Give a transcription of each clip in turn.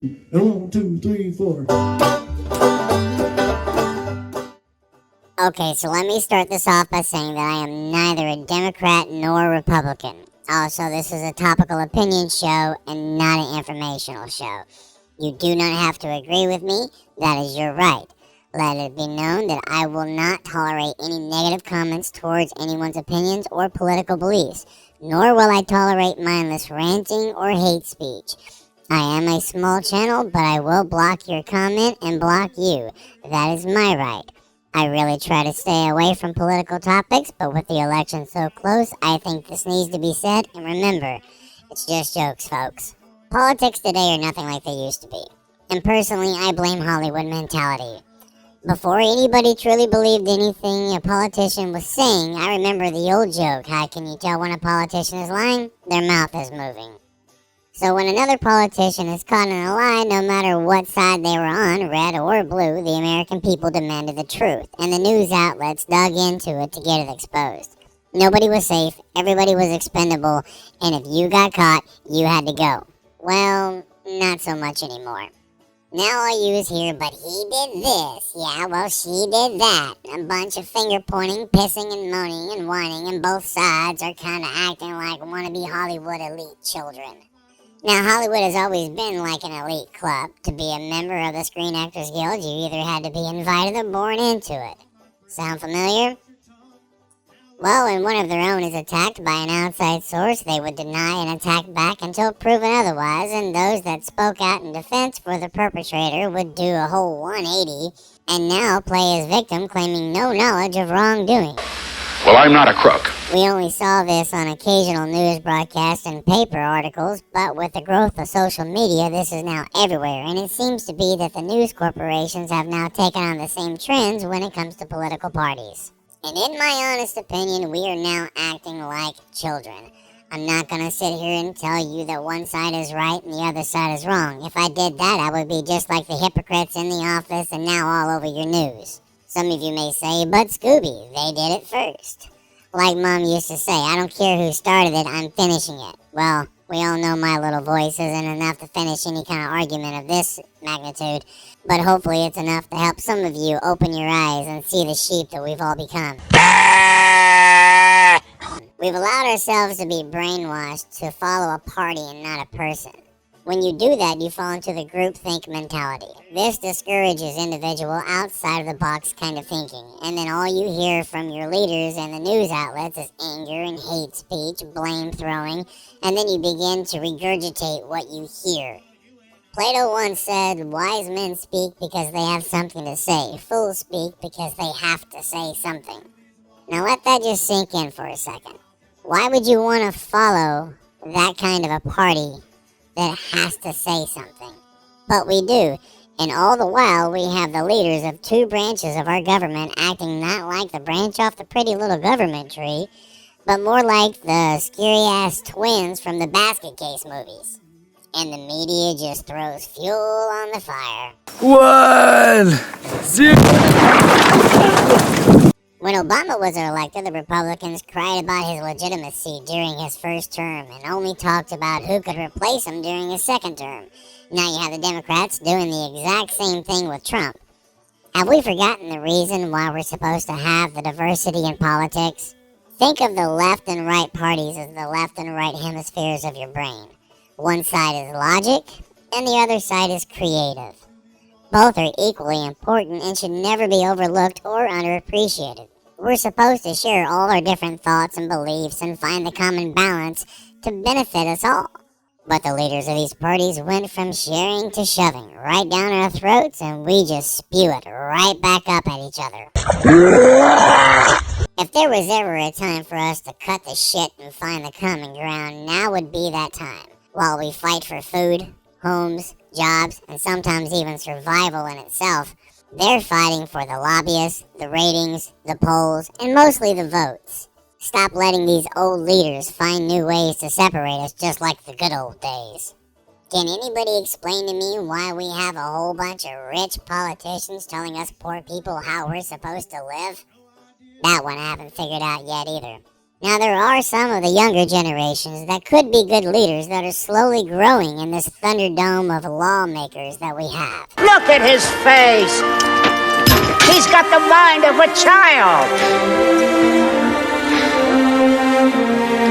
And 1, 2, 3, 4. Okay, so let me start this off by saying that I am neither a Democrat nor a Republican. Also, this is a topical opinion show and not an informational show. You do not have to agree with me. That is your right. Let it be known that I will not tolerate any negative comments towards anyone's opinions or political beliefs, nor will I tolerate mindless ranting or hate speech. I am a small channel, but I will block your comment and block you. That is my right. I really try to stay away from political topics, but with the election so close, I think this needs to be said, and remember, it's just jokes, folks. Politics today are nothing like they used to be, and personally, I blame Hollywood mentality. Before anybody truly believed anything a politician was saying, I remember the old joke, how can you tell when a politician is lying? Their mouth is moving. So when another politician is caught in a lie, no matter what side they were on, red or blue, the American people demanded the truth, and the news outlets dug into it to get it exposed. Nobody was safe, everybody was expendable, and if you got caught, you had to go. Well, not so much anymore. Now all you is here, but he did this, yeah, well she did that. A bunch of finger pointing, pissing and moaning and whining, and both sides are kinda acting like wannabe Hollywood elite children. Now, Hollywood has always been like an elite club. To be a member of the Screen Actors Guild, you either had to be invited or born into it. Sound familiar? Well, when one of their own is attacked by an outside source, they would deny an attack back until proven otherwise, and those that spoke out in defense for the perpetrator would do a whole 180 and now play as victim, claiming no knowledge of wrongdoing. Well, I'm not a crook. We only saw this on occasional news broadcasts and paper articles, but with the growth of social media, this is now everywhere, and it seems to be that the news corporations have now taken on the same trends when it comes to political parties. And in my honest opinion, we are now acting like children. I'm not gonna sit here and tell you that one side is right and the other side is wrong. If I did that, I would be just like the hypocrites in the office and now all over your news. Some of you may say, but Scooby, they did it first. Like Mom used to say, I don't care who started it, I'm finishing it. Well, we all know my little voice isn't enough to finish any kind of argument of this magnitude, but hopefully it's enough to help some of you open your eyes and see the sheep that we've all become. We've allowed ourselves to be brainwashed to follow a party and not a person. When you do that, you fall into the groupthink mentality. This discourages individual outside-of-the-box kind of thinking, and then all you hear from your leaders and the news outlets is anger and hate speech, blame-throwing, and then you begin to regurgitate what you hear. Plato once said, wise men speak because they have something to say. Fools speak because they have to say something. Now let that just sink in for a second. Why would you want to follow that kind of a party that has to say something? But we do, and all the while we have the leaders of two branches of our government acting not like the branch off the pretty little government tree, but more like the scary-ass twins from the basket case movies. And the media just throws fuel on the fire. 1, 0. When Obama was elected, the Republicans cried about his legitimacy during his first term and only talked about who could replace him during his second term. Now you have the Democrats doing the exact same thing with Trump. Have we forgotten the reason why we're supposed to have the diversity in politics? Think of the left and right parties as the left and right hemispheres of your brain. One side is logic, and the other side is creative. Both are equally important and should never be overlooked or underappreciated. We're supposed to share all our different thoughts and beliefs and find the common balance to benefit us all. But the leaders of these parties went from sharing to shoving right down our throats, and we just spew it right back up at each other. If there was ever a time for us to cut the shit and find the common ground, now would be that time. While we fight for food, homes, jobs, and sometimes even survival in itself, they're fighting for the lobbyists, the ratings, the polls, and mostly the votes. Stop letting these old leaders find new ways to separate us just like the good old days. Can anybody explain to me why we have a whole bunch of rich politicians telling us poor people how we're supposed to live? That one I haven't figured out yet either. Now, there are some of the younger generations that could be good leaders that are slowly growing in this thunderdome of lawmakers that we have. Look at his face. He's got the mind of a child.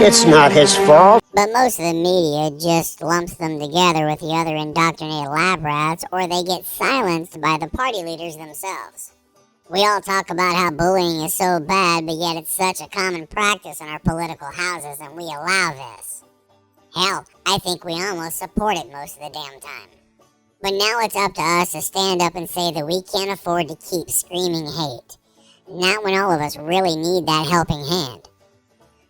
It's not his fault. But most of the media just lumps them together with the other indoctrinated lab rats, or they get silenced by the party leaders themselves. We all talk about how bullying is so bad, but yet it's such a common practice in our political houses, and we allow this. Hell, I think we almost support it most of the damn time. But now it's up to us to stand up and say that we can't afford to keep screaming hate. Not when all of us really need that helping hand.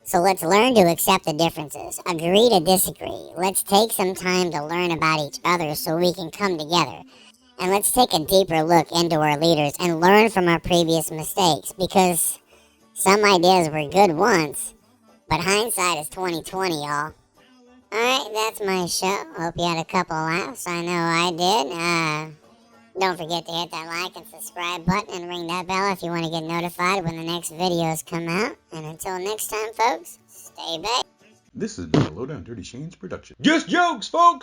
So let's learn to accept the differences, agree to disagree. Let's take some time to learn about each other so we can come together. And let's take a deeper look into our leaders and learn from our previous mistakes, because some ideas were good once, but hindsight is 20/20, y'all. Alright, that's my show. Hope you had a couple laughs. I know I did. Don't forget to hit that like and subscribe button and ring that bell if you want to get notified when the next videos come out. And until next time, folks, stay baked. This has been a Lowdown Dirty Shane's production. Just jokes, folks!